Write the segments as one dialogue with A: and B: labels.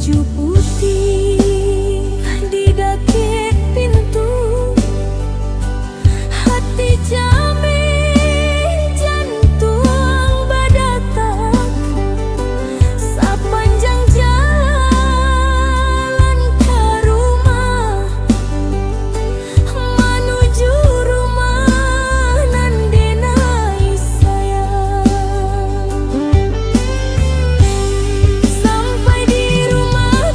A: baju putih di daki pintu, hati jamin jantung badatak sapanjang jalan ke rumah menuju rumah nan dinai sayang. Sampai di rumah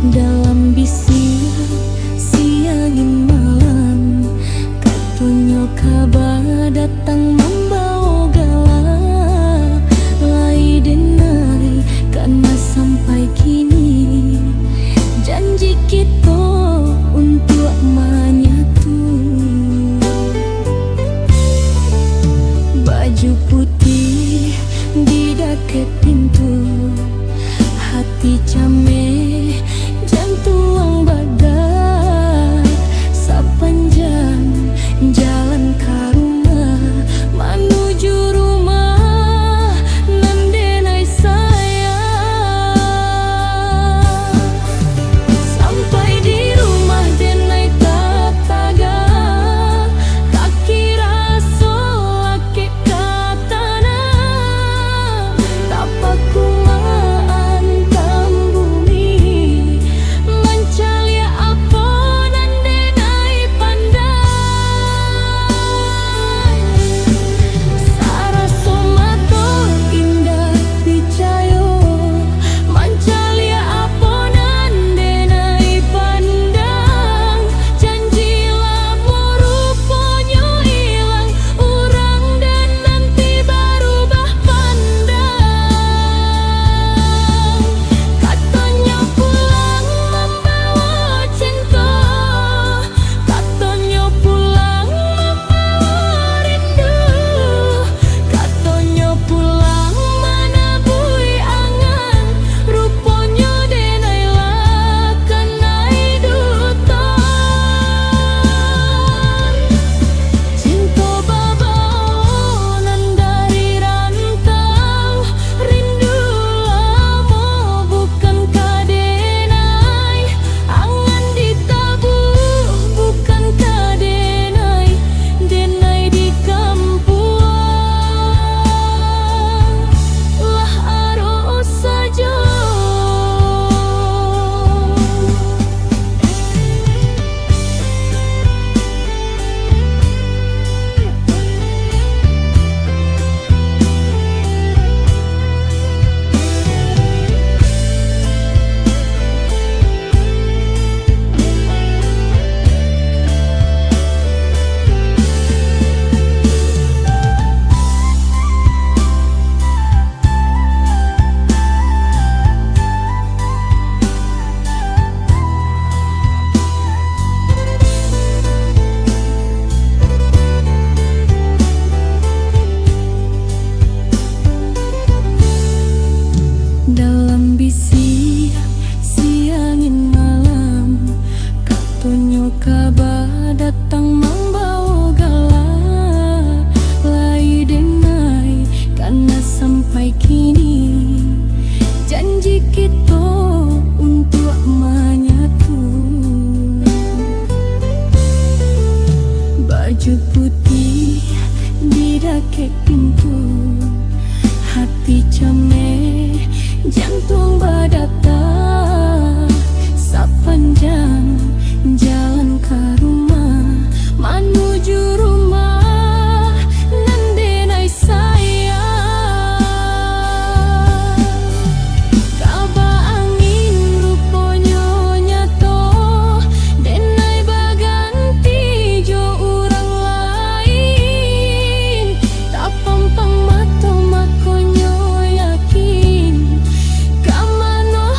A: Dalam bisi siangin malam, katunyo kabar datang membawa galah. Lai denai karena sampai kini janji kita untuk menyatu. Baju putih di dekat pintu, hati cameh jantung badak. Sepanjang jalan ke rumah, menuju rumah nandenai sayang. Sampai di rumah denai tataga, kaki raso laki katana. Tapak kumaan tambumi, mencalia apa nandenai pandai. Saraso mato indah picayo, mencalia apa nandenai pandang. Janji lamo ruponyo ilang urang dan nanti berubah pandang. Katonyo pulang membawa cinta, katonyo pulang membawa rindu, katonyo pulang menabui angan. Ruponyo denai lakanai dutan. Cinta babaonan dari rantau, rindu lamo bukan kadenai. Angan ditabuh bukan kadenai, denai di kampuang lah aros saja. Dalam bisi siangin malam, katonyo kabar datang membawa galah. Lai denai karena sampai kini janji kita untuk menyatu. Baju putih di dekat pintu, hati cameh jantung badak. Sepanjang jalan ke rumah, menuju rumah nandenai sayang. Kabar angin ruponyo nyato, denai baganti jo urang lain. Tapampang mato makonyo yakin, kamano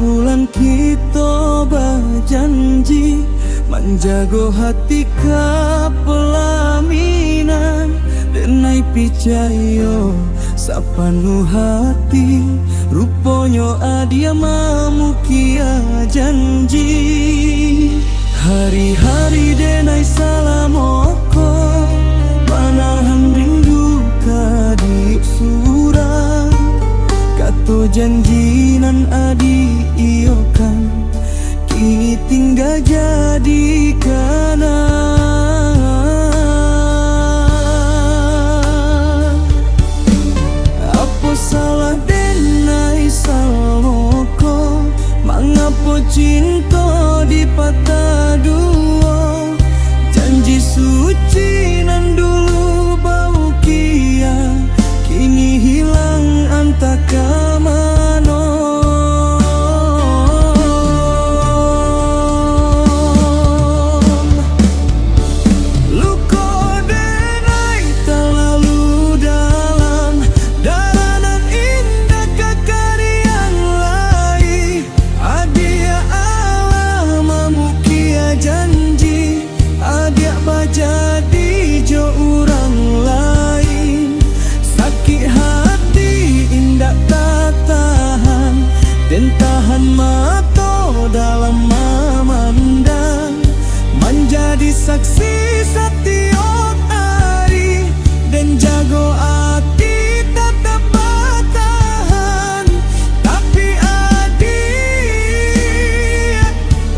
B: bulan kita berjanji menjaga hati ka pelaminan, denai picayo sapenuh hati, rupanya adia mamu kia janji. Hari-hari denai salamoko manahan rindu kadik surang, kato janjinan adi iyo kan kini tinggal jadi kenang. Apa salah denai saloko, mengapa cinta dipatah dua, janji suci nan dulu bau kia kini hilang antaka mano. Jadi jo orang lain, sakit hati indah tak tahan, dan tahan mata dalam memandang, menjadi saksi setiap hari, dan jago hati tetap bertahan. Tapi adik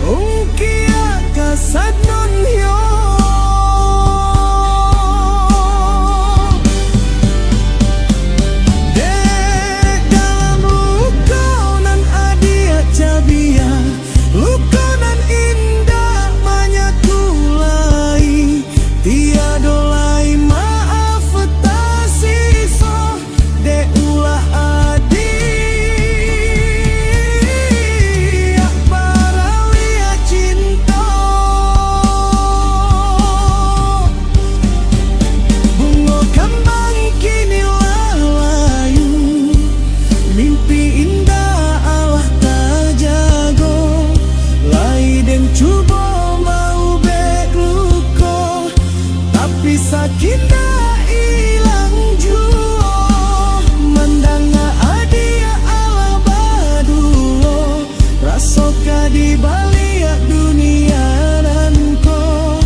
B: ungkia kasat non yo, sakit dah hilang jua, mendanga adia ala badulo, rasoka di balik dunia dan ko,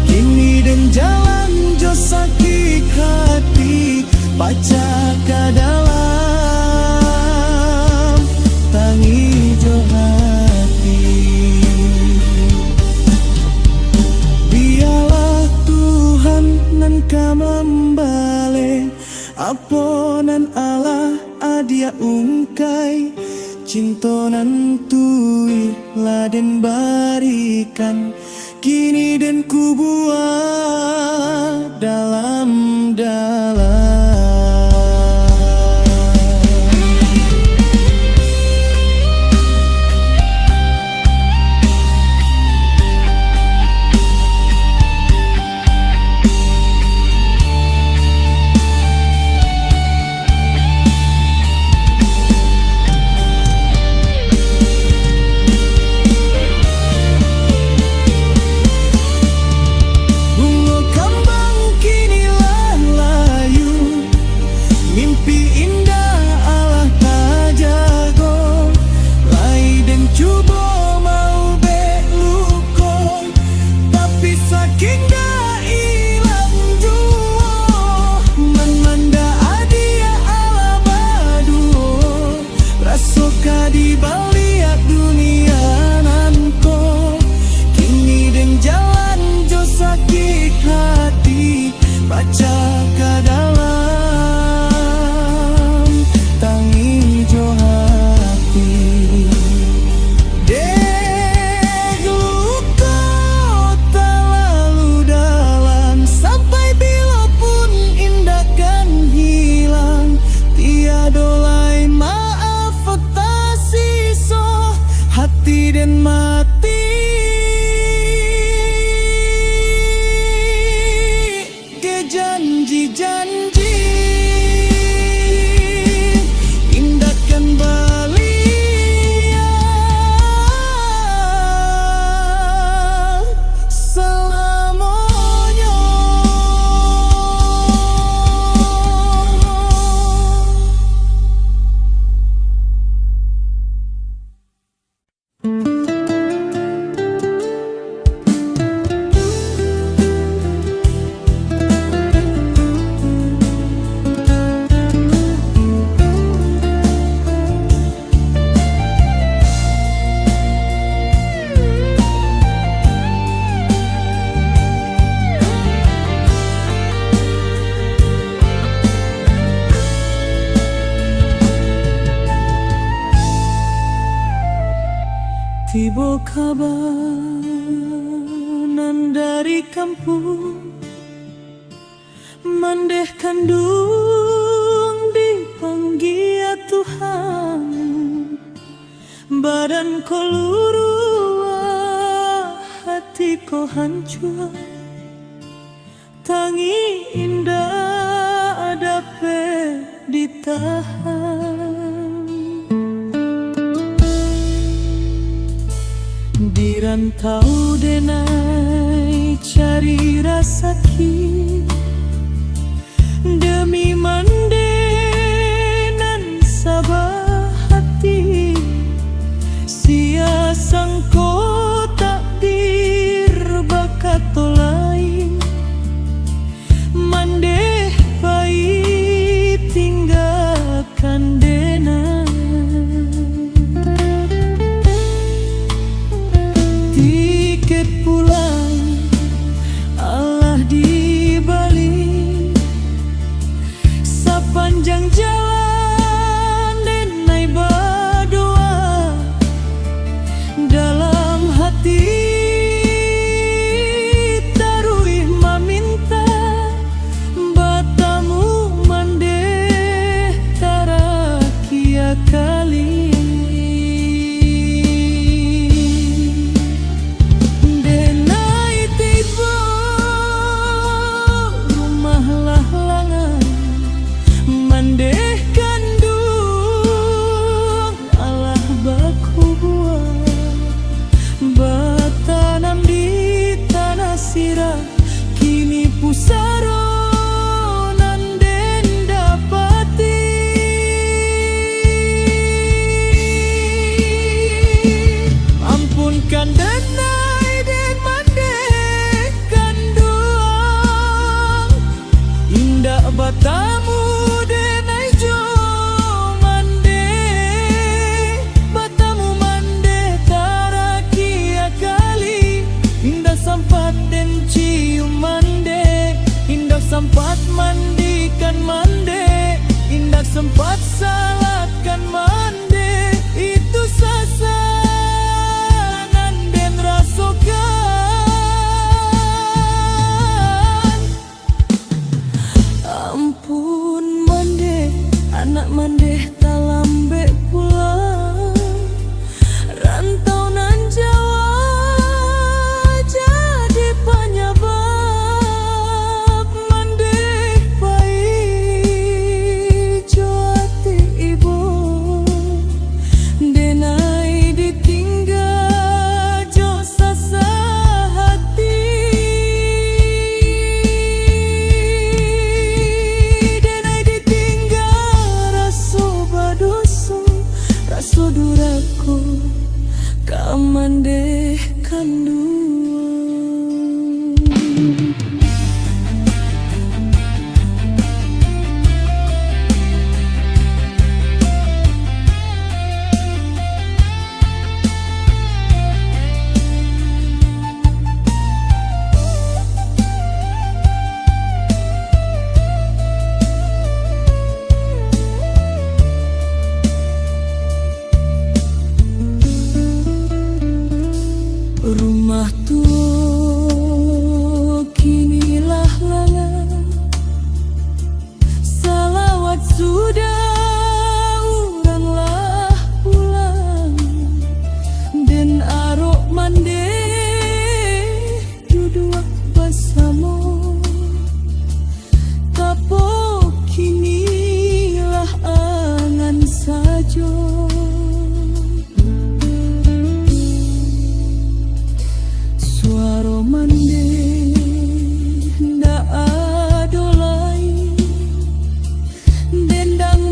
B: kini dan jalan jo sakit hati, baca ke dalam tangi jo hati. Biarlah Tuhan nan ka membalik, apa nan Allah adia ungkai, cinta nan tui laden barikan, kini dan ku buat dalam-dalam. Di balik dunia nanko, kini dan jalan jo sakit hati, baca ke dalam tangi jo hati. Dek luka terlalu dalam, sampai bila pun indah kan hilang, tiada lain hati dan mati. Ke janji-janji tiba kabanan dari kampung, mandeh kandung dipanggil Tuhan, badan ko lurua, hati ko hancur, tangi indah adape ditahan. Di rantau denai cari rasa sakit, demi mandenan sabah hati, sia sangko takdir bakat lain, mandeh baik tinggalkan denai. Tiket pulang Allah dibalik, sepanjang jalan denai berdoa, dalam hati taruih meminta, batamu mandeh tarakia kali. Mandeh kandung Allah baku buah, batanam di tanah sirah, kini pusaro nanden dapati. Ampunkan denai den mandeh kandung, indah batamu sempat mandikan mande, indah sempat salatkan mande, itu sasanan dan rasokan. Ampun mande, anak mande tak lambe pulang, rantau nan Jawa jadi penyebab. Saudaraku, kamandeh kandung. Rumah tua kinilah lala, salawat sudah uranglah pulang, dan arok mandeh duduk bersama, tapo kinilah angan saja. Suara mandeh ndak ada lain, dendang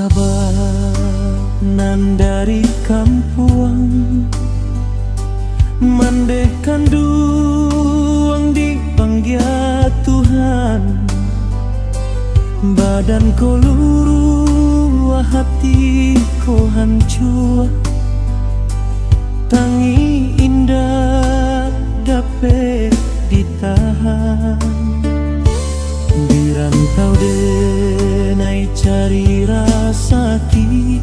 C: kabanan dari kampung, mandekan duang di panggia Tuhan. Badan ko luruh, hati ko hancur, tangi indah dapat ditahan. Di rantau denai cari rasa ki,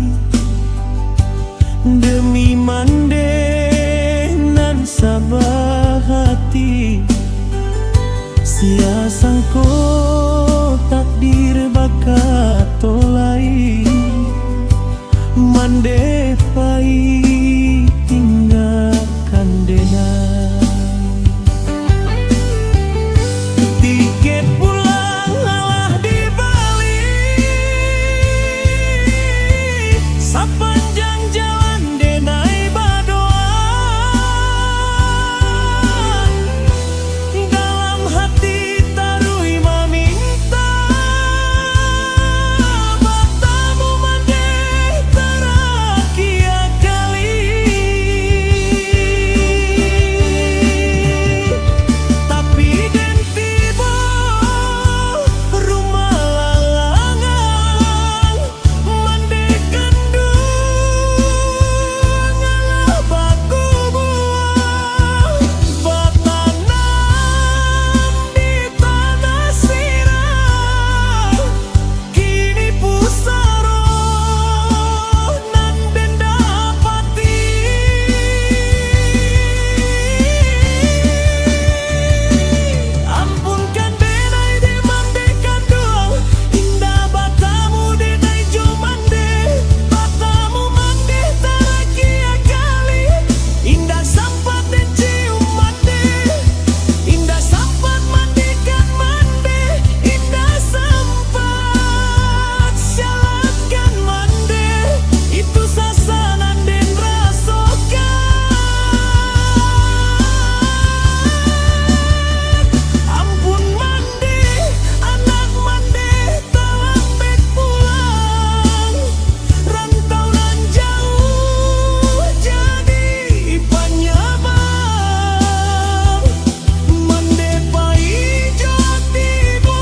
C: demi mande nan sabah hati. Sia sangko takdir bakat tolai, mande pai tinggalkan denai. Tiket pulang alah di Bali, sepanjang jalan denai badoa. Dalam hati tarui meminta, matamu mande terakhir kali. Tapi den tiba rumah lalangan, mandekan duang alah baku buah, batanam di tanah sirah. Kini pusaro nan den dapati. Ampunkan denai de mandekan duang, indah batamu denai jo mande. Batamu mande terakhir kali, indah sampat den cium mande. Indah sampat mandekan mande, indah sampat syalatkan mande. Itu sasanan den rasokan. Ampun mande, anak mande talampek pulang. Rantau nan jauh jadi penyebab, mande pai jo tibo,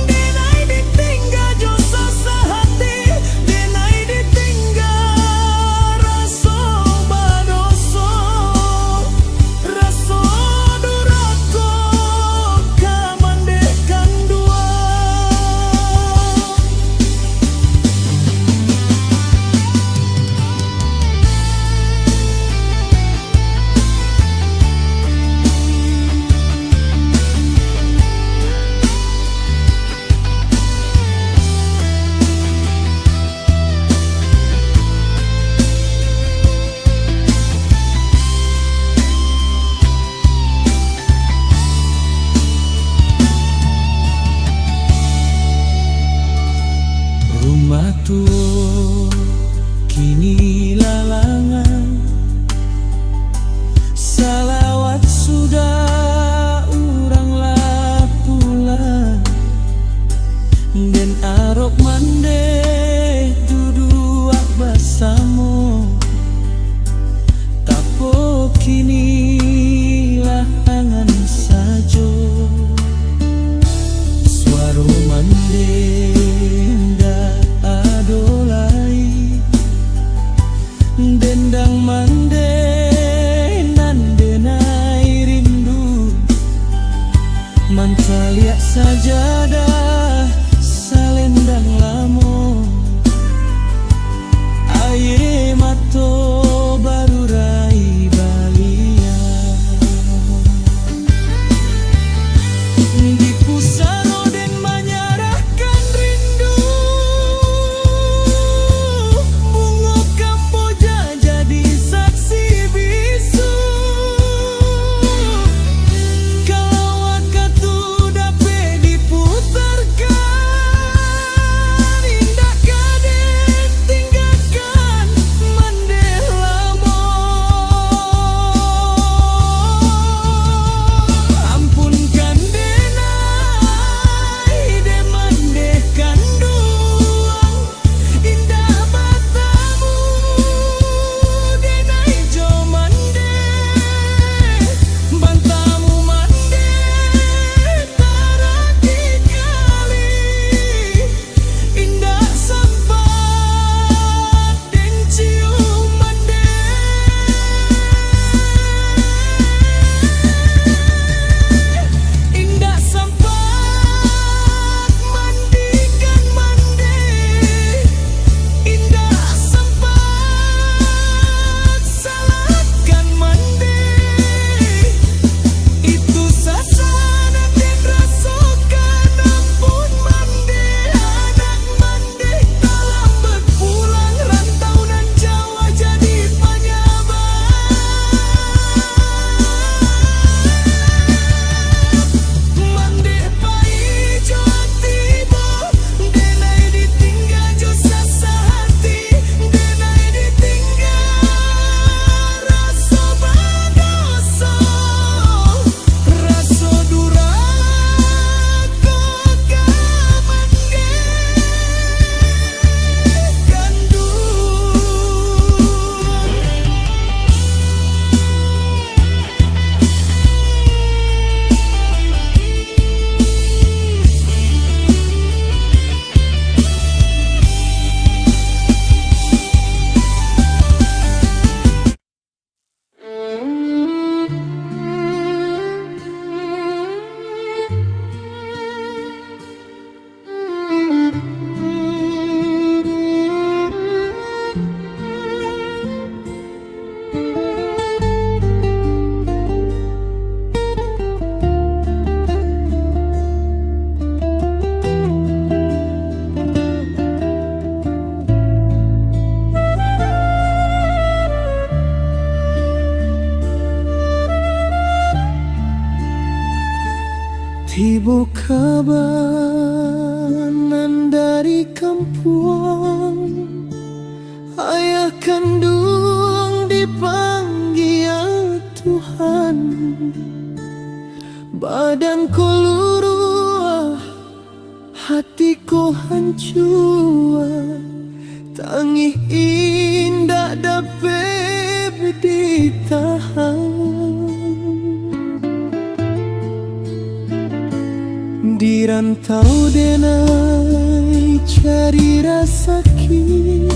C: denai ditinggal jo sasa hati, denai ditinggal raso badoso, raso durako ka mandekan dua. Rumah tua kini lalangan, salawat sudah urang lah pulang. Den arok mande duduk bersama, tapo kini lah angan sajo. Suara mande ndak adolai, dendang mande nan denai rindu. Mantaliak sajadah salendang lamo, aye mato baru rai balia. Tibo kabanan dari kampung, ayah kandung dipanggil Tuhan. Badanku luruh, hatiku hancur, tangih indah dapat ditahan. Di rantau denai cari rasaki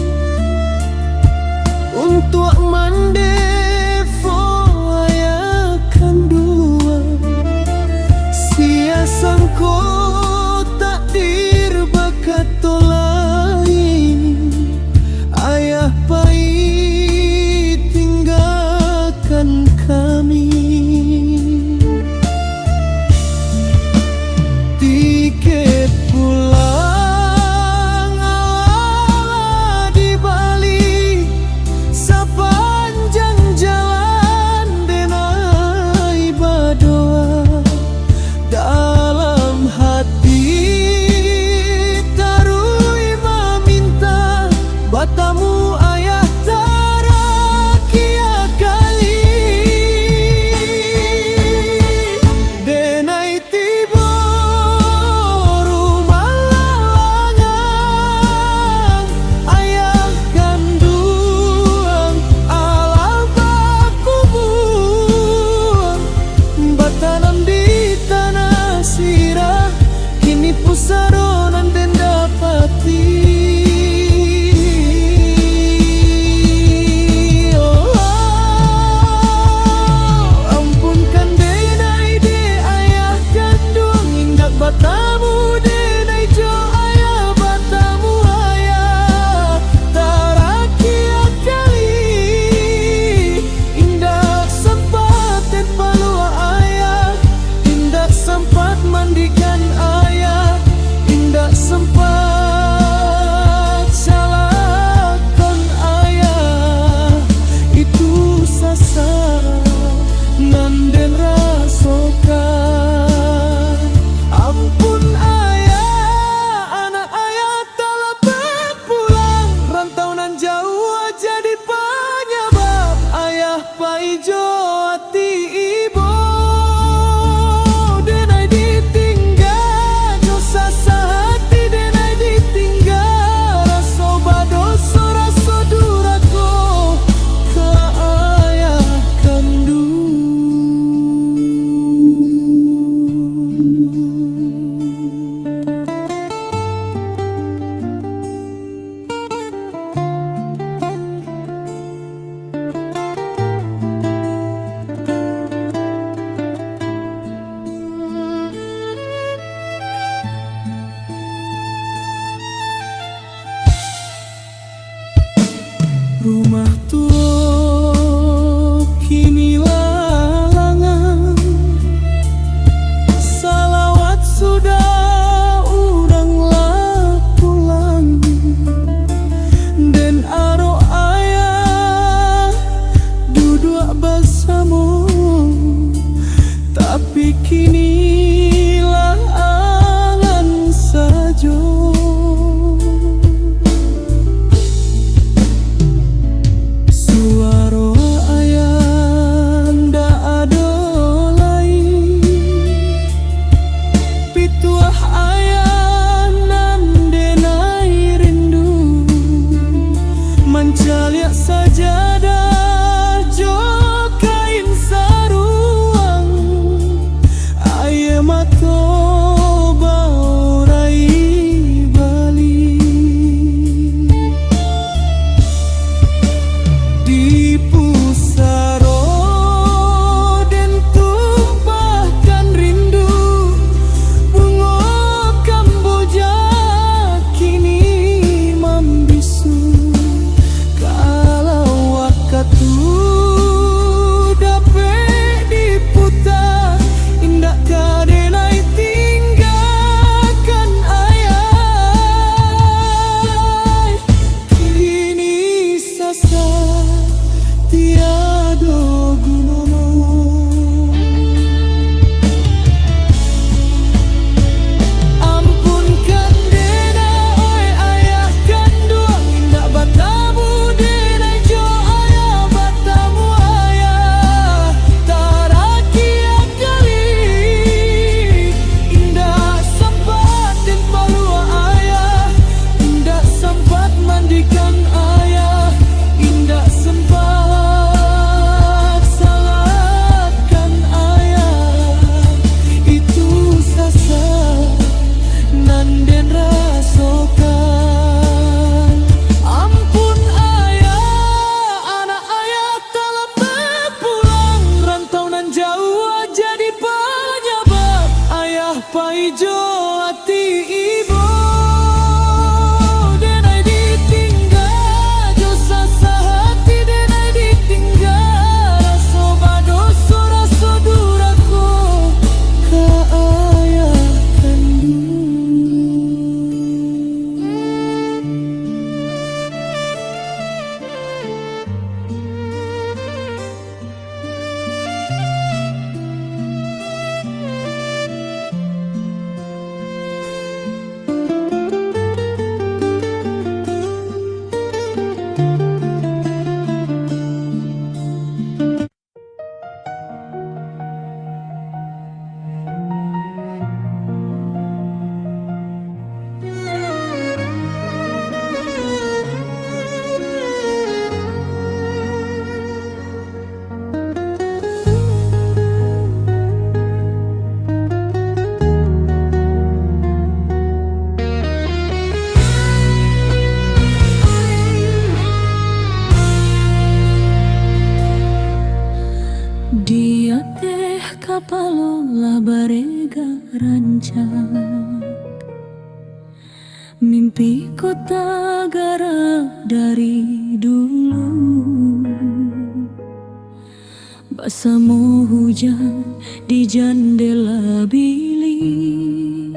C: untuk mandevo ayah kandua. Sia sangko takdir bakat tolai, ayah pahit tinggalkan kami. Tiket pulang ala di Bali, sepanjang jalan denai badoa. Dalam hati tarui meminta batamu ayah terakhir kali. Denai tiba pusaronan dan dapati. Ampunkan denai de ayah kandung, ingat batamu denai jo ayah, batamu ayah terakhir kali. Indah sempat dan palua ayah, indah sempat mandikan ayah, indah sempat salahkan ayah. Itu sasa nanden rasokan. Ampun ayah, anak ayah telah berpulang. Rantau nan jauh jadi penyebab ayah paijo hati ibu. Denai ditinggal dosa sehati, denai ditinggal rasa badoso, rasa durako ke ayah kandung. ijo hati ibu denai ditinggal jo sasa hati denai ditinggal raso badoso raso durako ka ayah
B: Dia teh kapalola barega rancak mimpi kota gara dari dulu basamo hujan di jendela bilik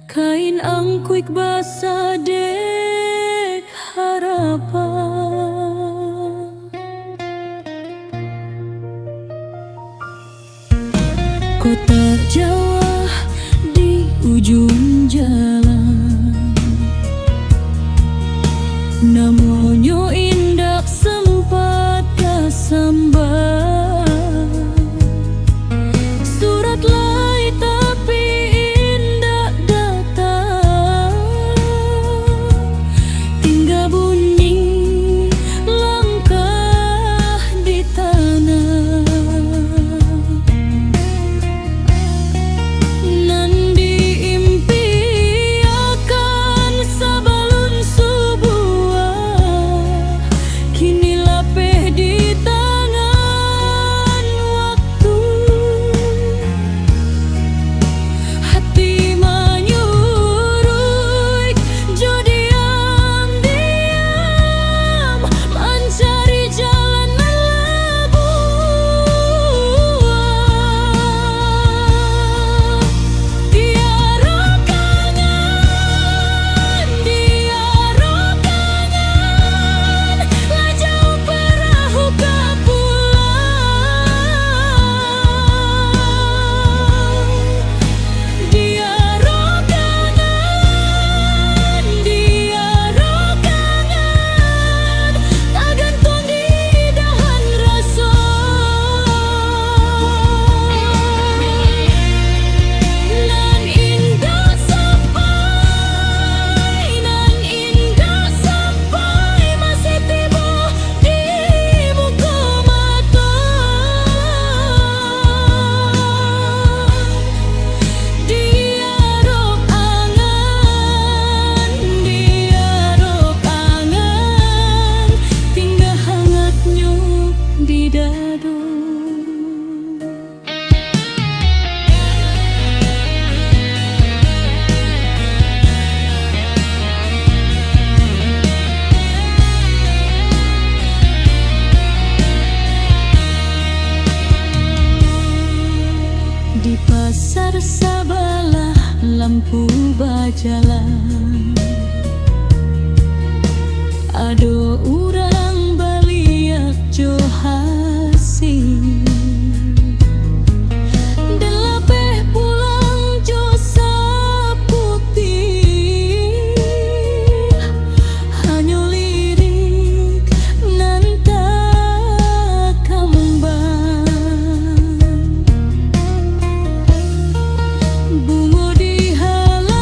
B: kain angkuik basah dek harapan kota Jawa di ujung jalan namonyo indak sempat kasambar surat lai tapi indak datang tinggal bunyi langkah di tanah di pasar Sabalah lampu bajalan ado urang baliak jo hasi delapeh pulang jo saputih hanyo lirik nanta kambang bungo di halaman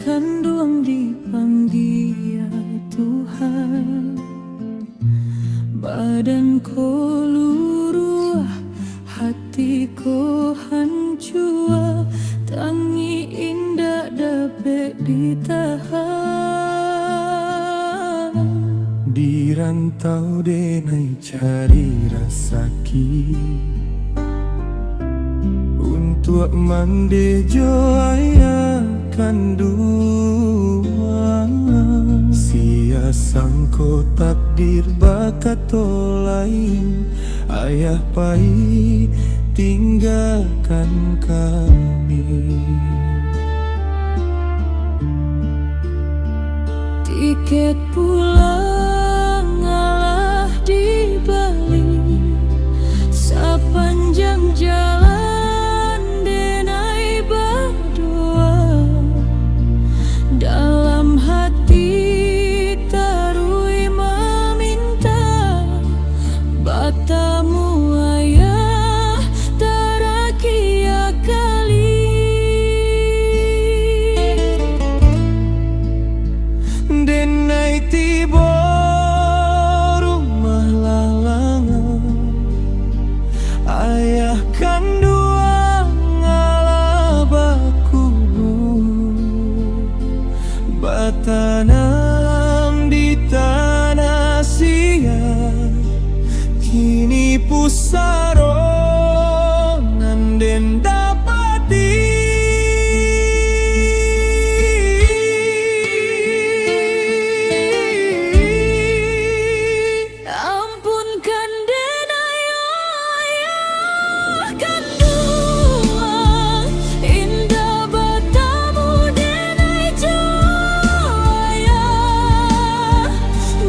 B: kanduang dipanggil Tuhan. Badan ko luruh, hati ko hancur, tangi indah dapat ditahan.
C: Di rantau denai cari rasaki, untuk mandejo ayah kandua. Sia sangko takdir bakato lain, ayah pai tinggalkan kami.
B: Tiket pulang ngalah dibeli, sepanjang jalan denai berdoa. Dalam hati tarui meminta, batamu ayah terakhir kali.
C: Denai tiba rumah lalangan, ayah kandua ngalah baku, batanam di tanah sia, kini pusaronan den dapati.
B: Ampunkan denai ayah kandua, indah batamu denai joya.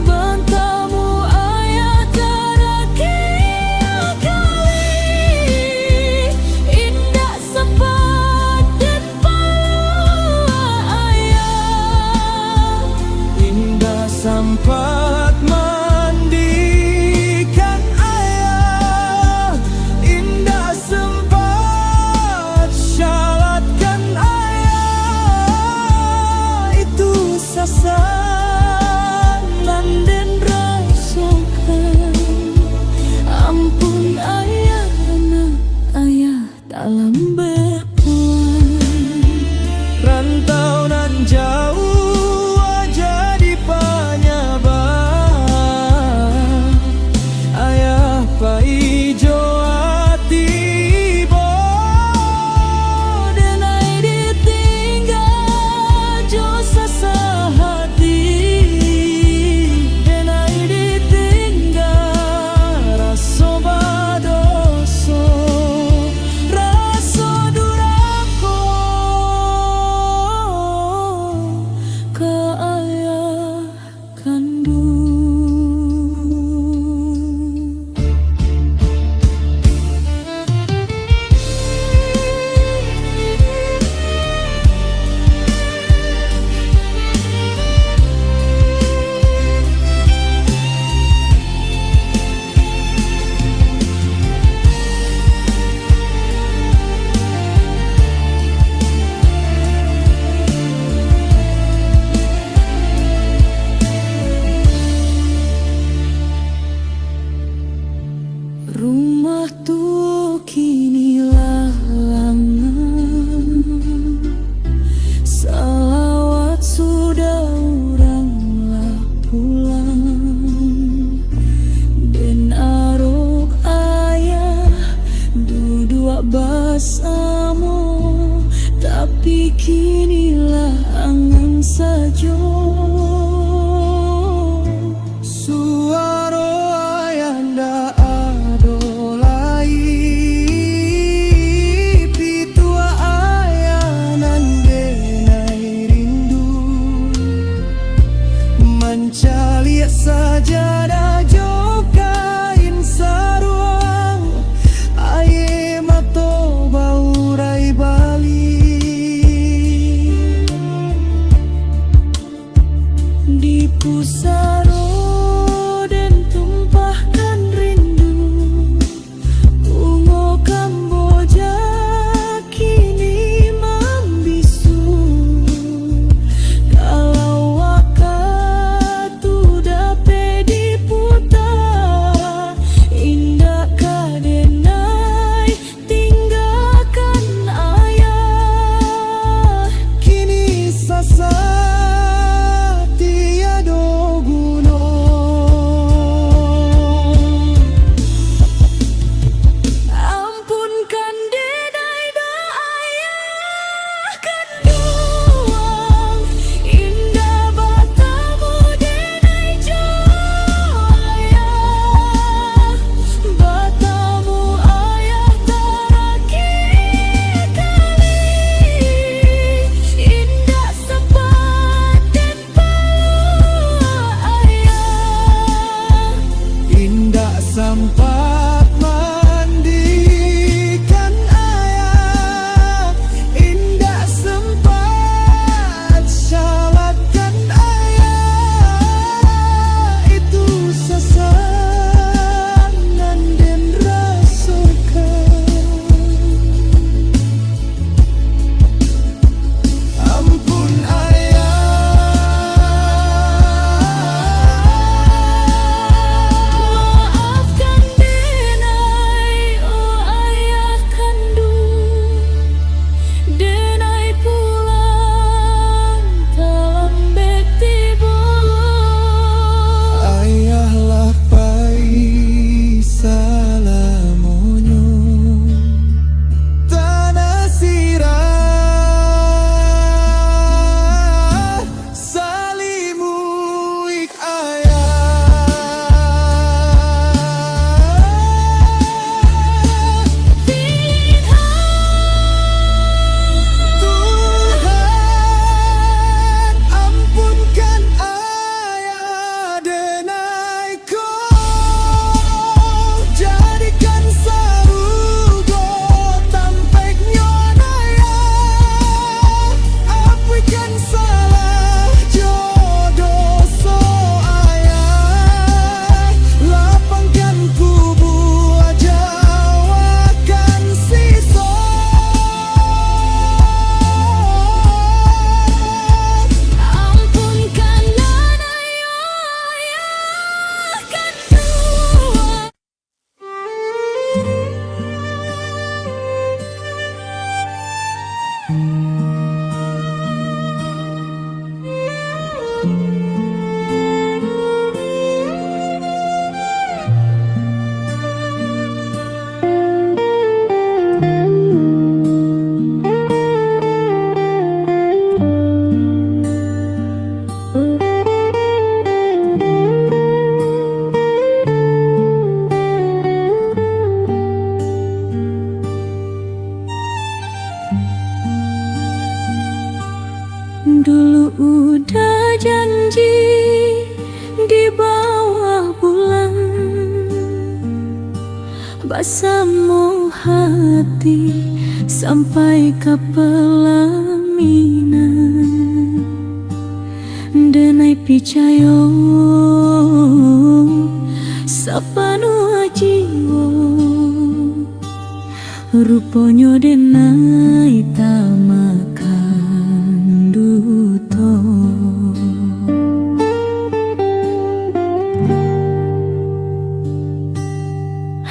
B: Bantamu ayah terakhir kali, indah sempat dan palua ayah.
C: Indah sempat mandikan ayah, indah sempat syalatkan ayah. Itu sasaran
B: Dan rasakan, ampun ayah, anak ayah tak lambat pulang.
C: rantau nan jauh jadi penyebab ayah paijo hati bo.
B: Denai ditinggal jo sasa hati,
C: Denai ditinggal raso badoso, raso durako
B: ke ayah kandung. Rumah tua kini lalangan, salawat sudah uranglah pulang. Den arok ayah duduk bersama, tapi kinilah angan saja.
C: suaro ayah ndak adolai, pitua ayah nan denai rindu, mencali sajadah jo kain saruang, aye mato baurai bali.
B: Dulu udah janji di bawah bulan, bersama hati sampai ke pelaminan. Denai picayo sepenuh jiwa, rupanya denai tak makan duto.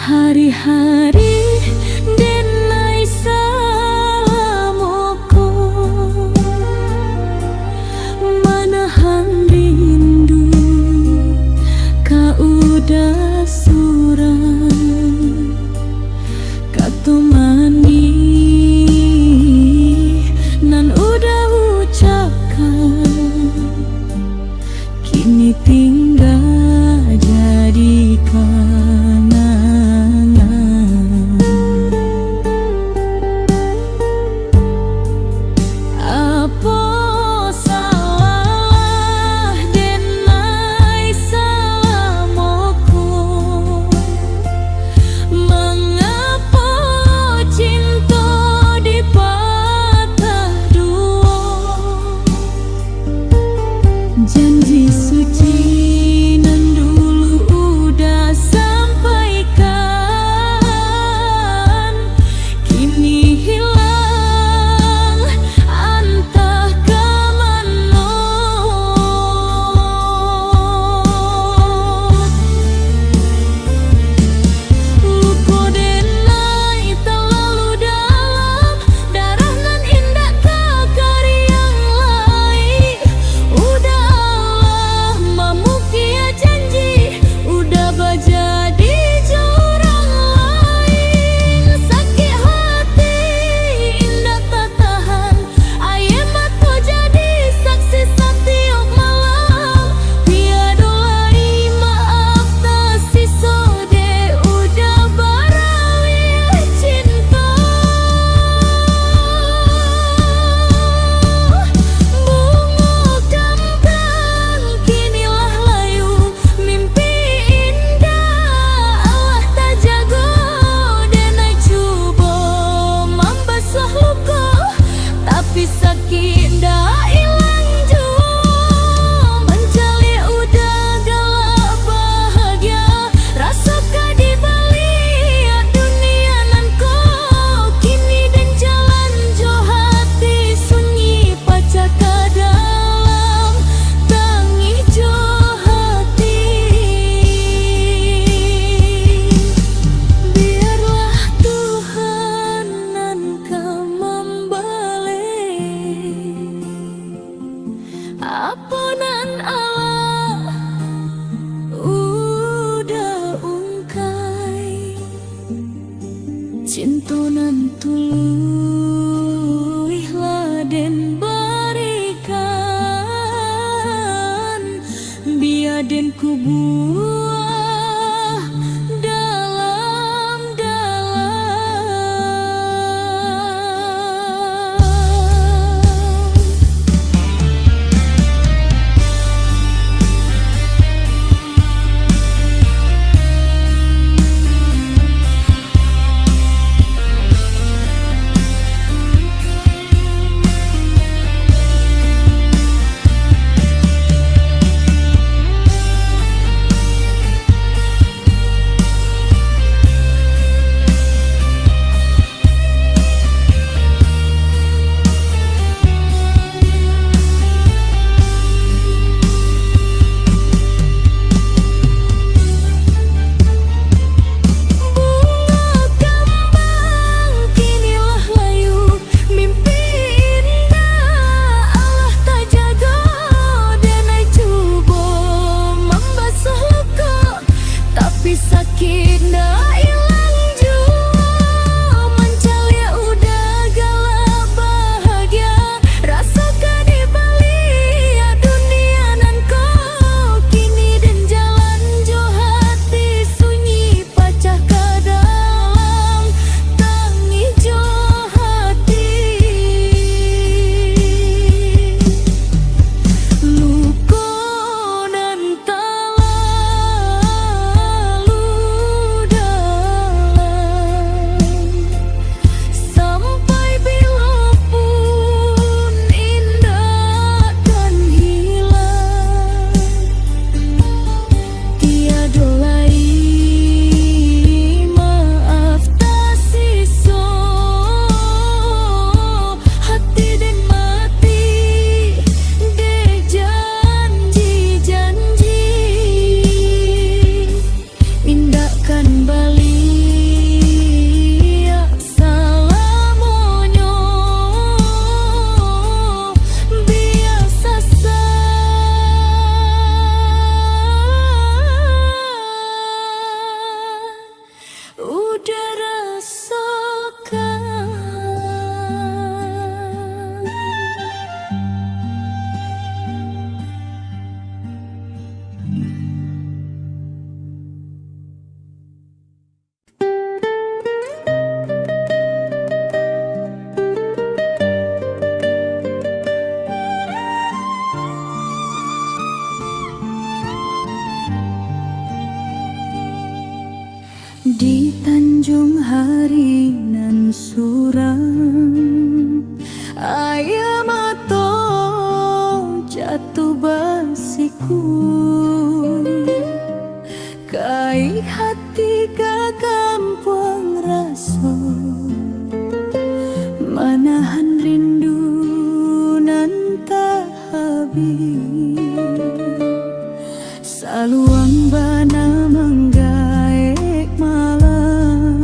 B: Hari-hari denai salamoko, menahan rindu kau udah surang, kata mani nan udah ucapkan, kini tinggal jadi kenangan. Apa salah denai salamoko, mengapa cinta dipatah dua? Janji suci nan dulu udah sampaikan, kini hilang entah kemana. Luka denai terlalu dalam, darah nan indah kakar yang lain. Udah Allah memukia janji, udah bajadi jurang lain. Sakit hati indah tak tahan, ayam mata jadi saksi setiap malam. Piadolai maaf tak sisa deh, udah berakhir cinta. Bunga kembang kinilah layu, mimpi indah Allah tak jaga. Denai cuba membasuh luka, tapi sakit dah hilang jua. Mencari udah galak bahagia, rasakah di balik dunia nan kau kini dan jalan jo hati sunyi pacak ke dalam tangih jo hati. Biarlah Tuhan nan kau membalik apa nan Allah udah ungkai. Cinta nan tuluy laden berikan, biar den ku buah dalam-dalam. ujung hari nan surang ayam atau jatuh basiku kai hati ka kampung raso manahan rindu nan tak habis saluang bana menggaek malam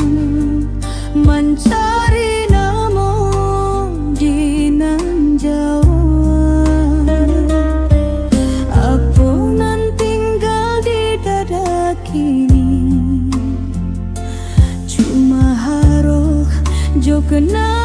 B: mencari namo di nan jauh apa nan tinggal di dada kini cuma haruh jo kenal